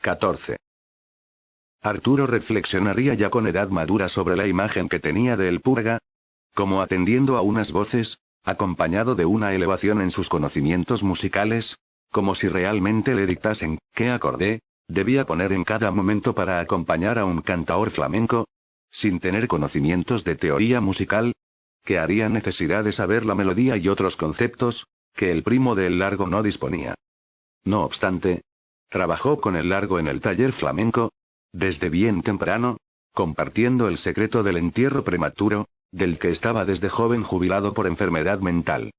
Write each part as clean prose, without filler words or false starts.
14. Arturo reflexionaría ya con edad madura sobre la imagen que tenía de El Purga, como atendiendo a unas voces, acompañado de una elevación en sus conocimientos musicales, como si realmente le dictasen qué acorde debía poner en cada momento para acompañar a un cantaor flamenco, sin tener conocimientos de teoría musical, que haría necesidad de saber la melodía y otros conceptos, que el primo de El Largo no disponía. No obstante, trabajó con El Largo en el taller flamenco, desde bien temprano, compartiendo el secreto del entierro prematuro, del que estaba desde joven jubilado por enfermedad mental.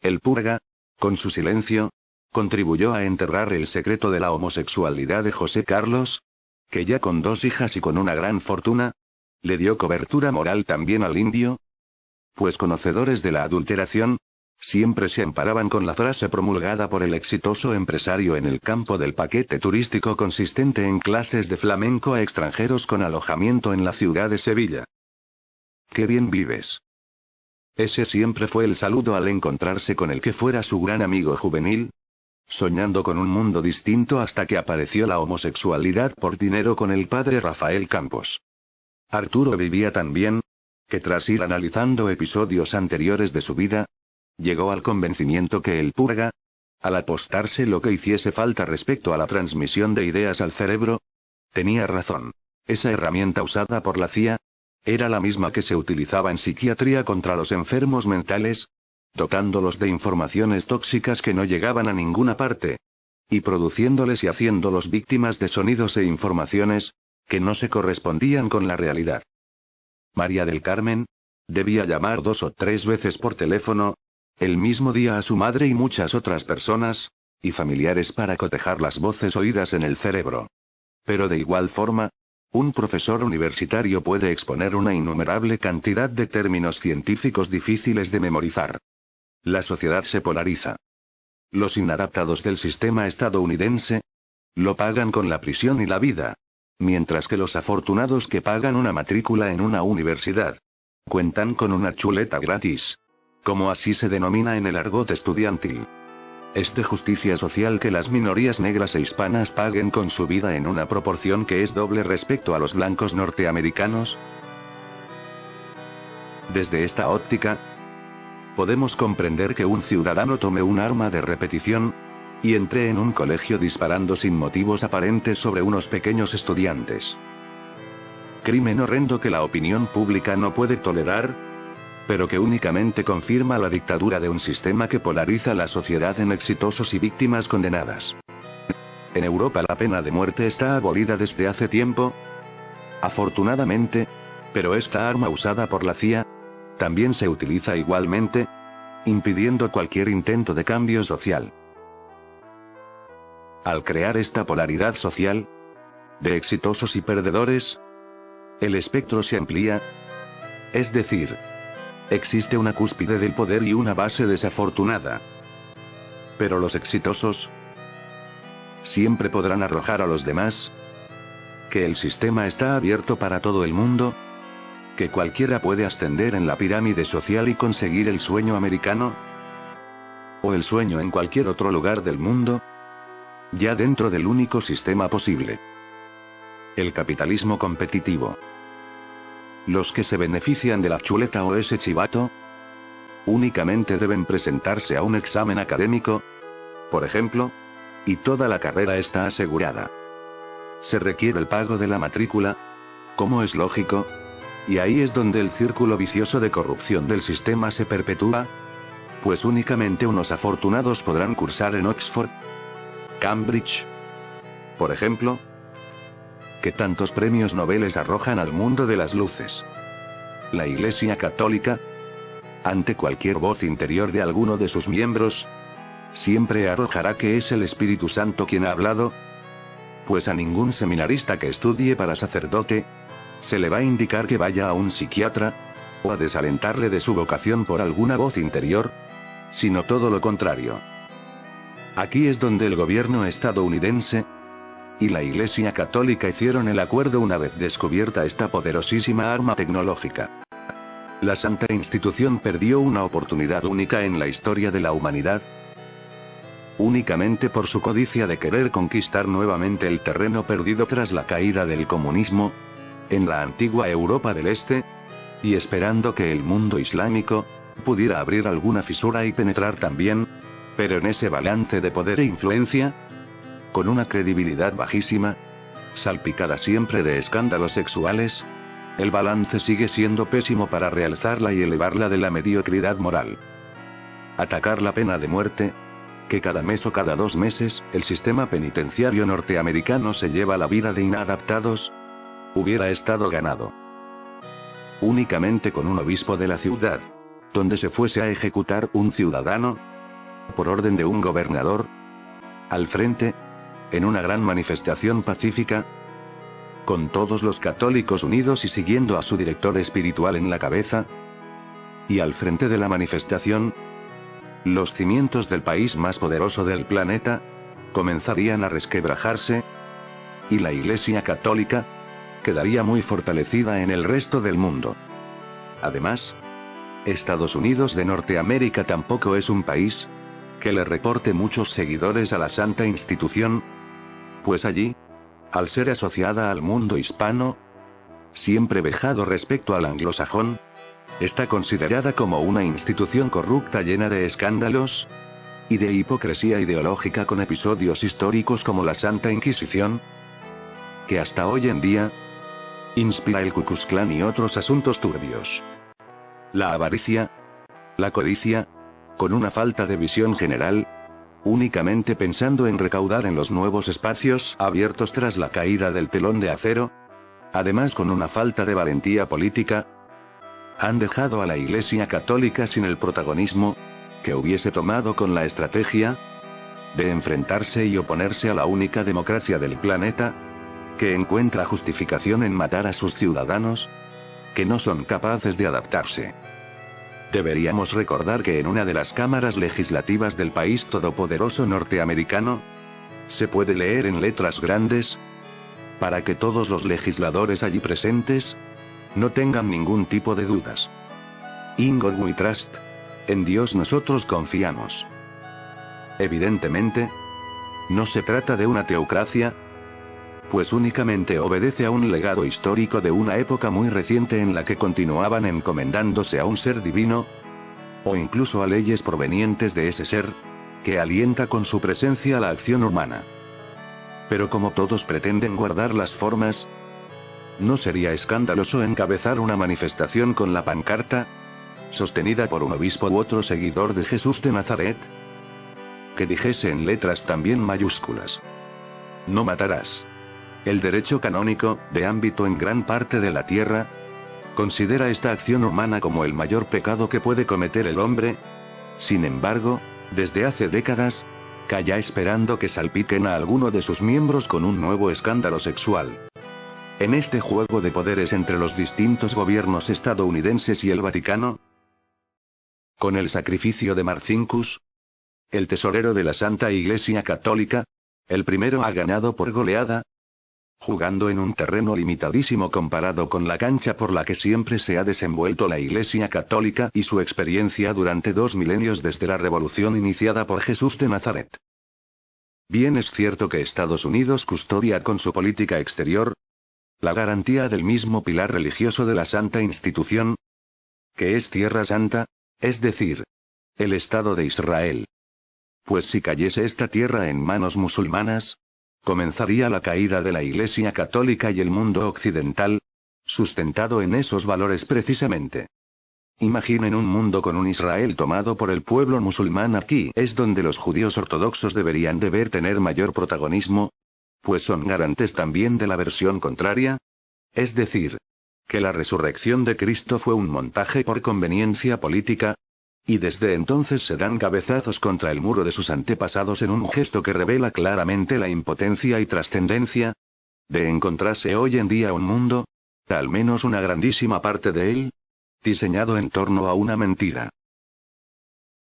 El Purga, con su silencio, contribuyó a enterrar el secreto de la homosexualidad de José Carlos, que ya con 2 hijas y con una gran fortuna, le dio cobertura moral también al indio, pues conocedores de la adulteración, siempre se amparaban con la frase promulgada por el exitoso empresario en el campo del paquete turístico consistente en clases de flamenco a extranjeros con alojamiento en la ciudad de Sevilla. ¡Qué bien vives! Ese siempre fue el saludo al encontrarse con el que fuera su gran amigo juvenil, soñando con un mundo distinto hasta que apareció la homosexualidad por dinero con el padre Rafael Campos. Arturo vivía tan bien, que tras ir analizando episodios anteriores de su vida, llegó al convencimiento que El Purga, al apostarse lo que hiciese falta respecto a la transmisión de ideas al cerebro, tenía razón. Esa herramienta usada por la CIA, era la misma que se utilizaba en psiquiatría contra los enfermos mentales, dotándolos de informaciones tóxicas que no llegaban a ninguna parte, y produciéndoles y haciéndolos víctimas de sonidos e informaciones, que no se correspondían con la realidad. María del Carmen debía llamar 2 o 3 veces por teléfono, el mismo día a su madre y muchas otras personas, y familiares para cotejar las voces oídas en el cerebro. Pero de igual forma, un profesor universitario puede exponer una innumerable cantidad de términos científicos difíciles de memorizar. La sociedad se polariza. Los inadaptados del sistema estadounidense lo pagan con la prisión y la vida, mientras que los afortunados que pagan una matrícula en una universidad cuentan con una chuleta gratis, como así se denomina en el argot estudiantil. ¿Es de justicia social que las minorías negras e hispanas paguen con su vida en una proporción que es doble respecto a los blancos norteamericanos? Desde esta óptica, podemos comprender que un ciudadano tome un arma de repetición y entre en un colegio disparando sin motivos aparentes sobre unos pequeños estudiantes. Crimen horrendo que la opinión pública no puede tolerar, pero que únicamente confirma la dictadura de un sistema que polariza la sociedad en exitosos y víctimas condenadas. En Europa la pena de muerte está abolida desde hace tiempo, afortunadamente, pero esta arma usada por la CIA también se utiliza igualmente, impidiendo cualquier intento de cambio social. Al crear esta polaridad social, de exitosos y perdedores, el espectro se amplía, es decir, existe una cúspide del poder y una base desafortunada. Pero los exitosos siempre podrán arrojar a los demás que el sistema está abierto para todo el mundo, que cualquiera puede ascender en la pirámide social y conseguir el sueño americano, o el sueño en cualquier otro lugar del mundo, ya dentro del único sistema posible: el capitalismo competitivo. Los que se benefician de la chuleta o ese chivato únicamente deben presentarse a un examen académico, por ejemplo, y toda la carrera está asegurada. Se requiere el pago de la matrícula, como es lógico, y ahí es donde el círculo vicioso de corrupción del sistema se perpetúa, pues únicamente unos afortunados podrán cursar en Oxford, Cambridge, por ejemplo, que tantos premios Nobel arrojan al mundo de las luces. La Iglesia Católica, ante cualquier voz interior de alguno de sus miembros, siempre arrojará que es el Espíritu Santo quien ha hablado, pues a ningún seminarista que estudie para sacerdote se le va a indicar que vaya a un psiquiatra, o a desalentarle de su vocación por alguna voz interior, sino todo lo contrario. Aquí es donde el gobierno estadounidense y la Iglesia Católica hicieron el acuerdo una vez descubierta esta poderosísima arma tecnológica. La santa institución perdió una oportunidad única en la historia de la humanidad, únicamente por su codicia de querer conquistar nuevamente el terreno perdido tras la caída del comunismo en la antigua Europa del Este, y esperando que el mundo islámico pudiera abrir alguna fisura y penetrar también, pero en ese balance de poder e influencia, con una credibilidad bajísima, salpicada siempre de escándalos sexuales, el balance sigue siendo pésimo para realzarla y elevarla de la mediocridad moral. Atacar la pena de muerte, que cada mes o cada 2 meses, el sistema penitenciario norteamericano se lleva la vida de inadaptados, hubiera estado ganado. Únicamente con un obispo de la ciudad, donde se fuese a ejecutar un ciudadano, por orden de un gobernador, al frente, en una gran manifestación pacífica, con todos los católicos unidos y siguiendo a su director espiritual en la cabeza, y al frente de la manifestación, los cimientos del país más poderoso del planeta comenzarían a resquebrajarse, y la Iglesia Católica quedaría muy fortalecida en el resto del mundo. Además, Estados Unidos de Norteamérica tampoco es un país que le reporte muchos seguidores a la santa institución, pues allí, al ser asociada al mundo hispano, siempre vejado respecto al anglosajón, está considerada como una institución corrupta llena de escándalos y de hipocresía ideológica, con episodios históricos como la Santa Inquisición, que hasta hoy en día inspira el Ku Klux Klan y otros asuntos turbios. La avaricia, la codicia, con una falta de visión general, únicamente pensando en recaudar en los nuevos espacios abiertos tras la caída del telón de acero, además con una falta de valentía política, han dejado a la Iglesia Católica sin el protagonismo que hubiese tomado con la estrategia de enfrentarse y oponerse a la única democracia del planeta, que encuentra justificación en matar a sus ciudadanos, que no son capaces de adaptarse. Deberíamos recordar que en una de las cámaras legislativas del país todopoderoso norteamericano, se puede leer en letras grandes, para que todos los legisladores allí presentes no tengan ningún tipo de dudas. In God we trust, en Dios nosotros confiamos. Evidentemente, no se trata de una teocracia, pues únicamente obedece a un legado histórico de una época muy reciente en la que continuaban encomendándose a un ser divino, o incluso a leyes provenientes de ese ser, que alienta con su presencia la acción humana. Pero como todos pretenden guardar las formas, ¿no sería escandaloso encabezar una manifestación con la pancarta, sostenida por un obispo u otro seguidor de Jesús de Nazaret, que dijese en letras también mayúsculas: no matarás? El derecho canónico, de ámbito en gran parte de la tierra, considera esta acción humana como el mayor pecado que puede cometer el hombre. Sin embargo, desde hace décadas, calla esperando que salpiquen a alguno de sus miembros con un nuevo escándalo sexual. En este juego de poderes entre los distintos gobiernos estadounidenses y el Vaticano, con el sacrificio de Marcinkus, el tesorero de la Santa Iglesia Católica, el primero ha ganado por goleada, jugando en un terreno limitadísimo comparado con la cancha por la que siempre se ha desenvuelto la Iglesia Católica y su experiencia durante 2 milenios desde la revolución iniciada por Jesús de Nazaret. Bien es cierto que Estados Unidos custodia con su política exterior la garantía del mismo pilar religioso de la Santa Institución, que es Tierra Santa, es decir, el Estado de Israel. Pues si cayese esta tierra en manos musulmanas, comenzaría la caída de la Iglesia Católica y el mundo occidental, sustentado en esos valores precisamente. Imaginen un mundo con un Israel tomado por el pueblo musulmán. Aquí es donde los judíos ortodoxos deberían tener mayor protagonismo, pues son garantes también de la versión contraria, es decir, que la resurrección de Cristo fue un montaje por conveniencia política, y desde entonces se dan cabezazos contra el muro de sus antepasados en un gesto que revela claramente la impotencia y trascendencia de encontrarse hoy en día un mundo, al menos una grandísima parte de él, diseñado en torno a una mentira.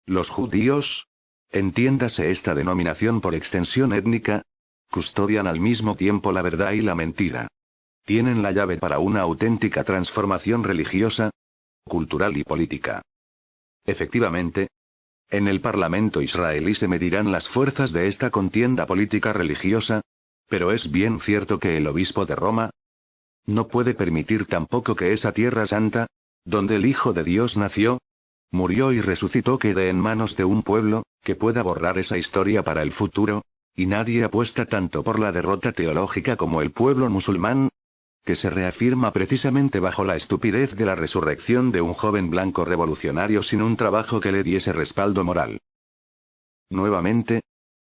Los judíos, entiéndase esta denominación por extensión étnica, custodian al mismo tiempo la verdad y la mentira. Tienen la llave para una auténtica transformación religiosa, cultural y política. Efectivamente, En el Parlamento israelí se medirán las fuerzas de esta contienda política religiosa. Pero es bien cierto que el obispo de Roma no puede permitir tampoco que esa tierra santa, donde el Hijo de Dios nació, murió y resucitó, quede en manos de un pueblo que pueda borrar esa historia para el futuro, y nadie apuesta tanto por la derrota teológica como el pueblo musulmán, que se reafirma precisamente bajo la estupidez de la resurrección de un joven blanco revolucionario sin un trabajo que le diese respaldo moral. Nuevamente,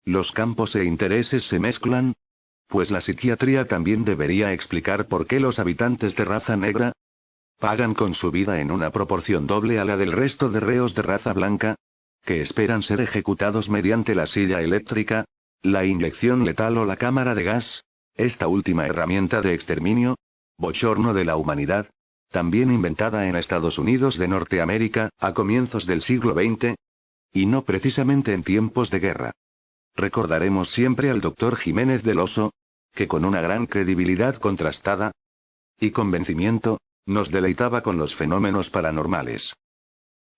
los campos e intereses se mezclan, pues la psiquiatría también debería explicar por qué los habitantes de raza negra pagan con su vida en una proporción doble a la del resto de reos de raza blanca, que esperan ser ejecutados mediante la silla eléctrica, la inyección letal o la cámara de gas, esta última herramienta de exterminio, bochorno de la humanidad, también inventada en Estados Unidos de Norteamérica, a comienzos del siglo XX, y no precisamente en tiempos de guerra. Recordaremos siempre al Dr. Jiménez del Oso, que con una gran credibilidad contrastada y convencimiento, nos deleitaba con los fenómenos paranormales.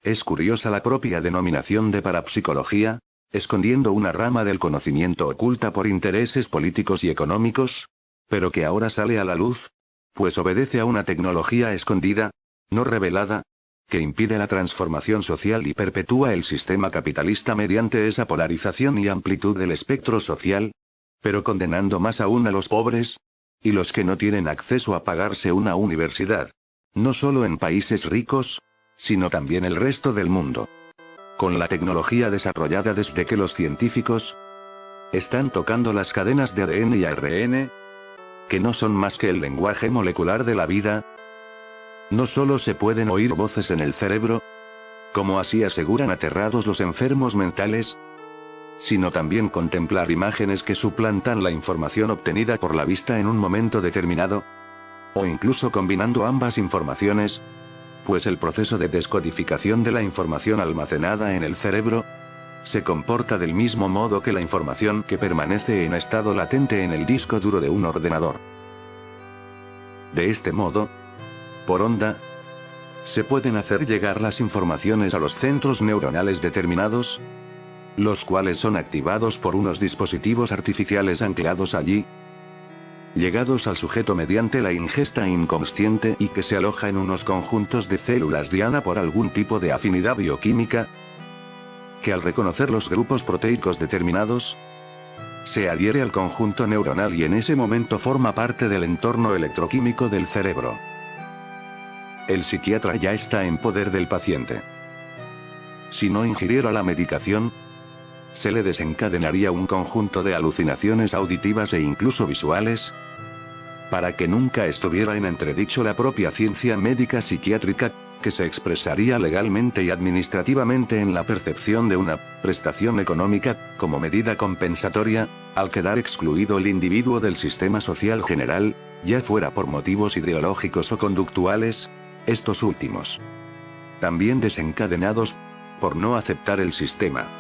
Es curiosa la propia denominación de parapsicología, escondiendo una rama del conocimiento oculta por intereses políticos y económicos, pero que ahora sale a la luz, pues obedece a una tecnología escondida, no revelada, que impide la transformación social y perpetúa el sistema capitalista mediante esa polarización y amplitud del espectro social, pero condenando más aún a los pobres, y los que no tienen acceso a pagarse una universidad, no solo en países ricos, sino también el resto del mundo. Con la tecnología desarrollada desde que los científicos están tocando las cadenas de ADN y ARN, que no son más que el lenguaje molecular de la vida, no solo se pueden oír voces en el cerebro, como así aseguran aterrados los enfermos mentales, sino también contemplar imágenes que suplantan la información obtenida por la vista en un momento determinado, o incluso combinando ambas informaciones, pues el proceso de descodificación de la información almacenada en el cerebro se comporta del mismo modo que la información que permanece en estado latente en el disco duro de un ordenador. De este modo, por onda, se pueden hacer llegar las informaciones a los centros neuronales determinados, los cuales son activados por unos dispositivos artificiales anclados allí, llegados al sujeto mediante la ingesta inconsciente y que se aloja en unos conjuntos de células diana por algún tipo de afinidad bioquímica, que al reconocer los grupos proteicos determinados, se adhiere al conjunto neuronal y en ese momento forma parte del entorno electroquímico del cerebro. El psiquiatra ya está en poder del paciente. Si no ingiriera la medicación, se le desencadenaría un conjunto de alucinaciones auditivas e incluso visuales, para que nunca estuviera en entredicho la propia ciencia médica psiquiátrica, que se expresaría legalmente y administrativamente en la percepción de una prestación económica, como medida compensatoria, al quedar excluido el individuo del sistema social general, ya fuera por motivos ideológicos o conductuales, estos últimos también desencadenados por no aceptar el sistema.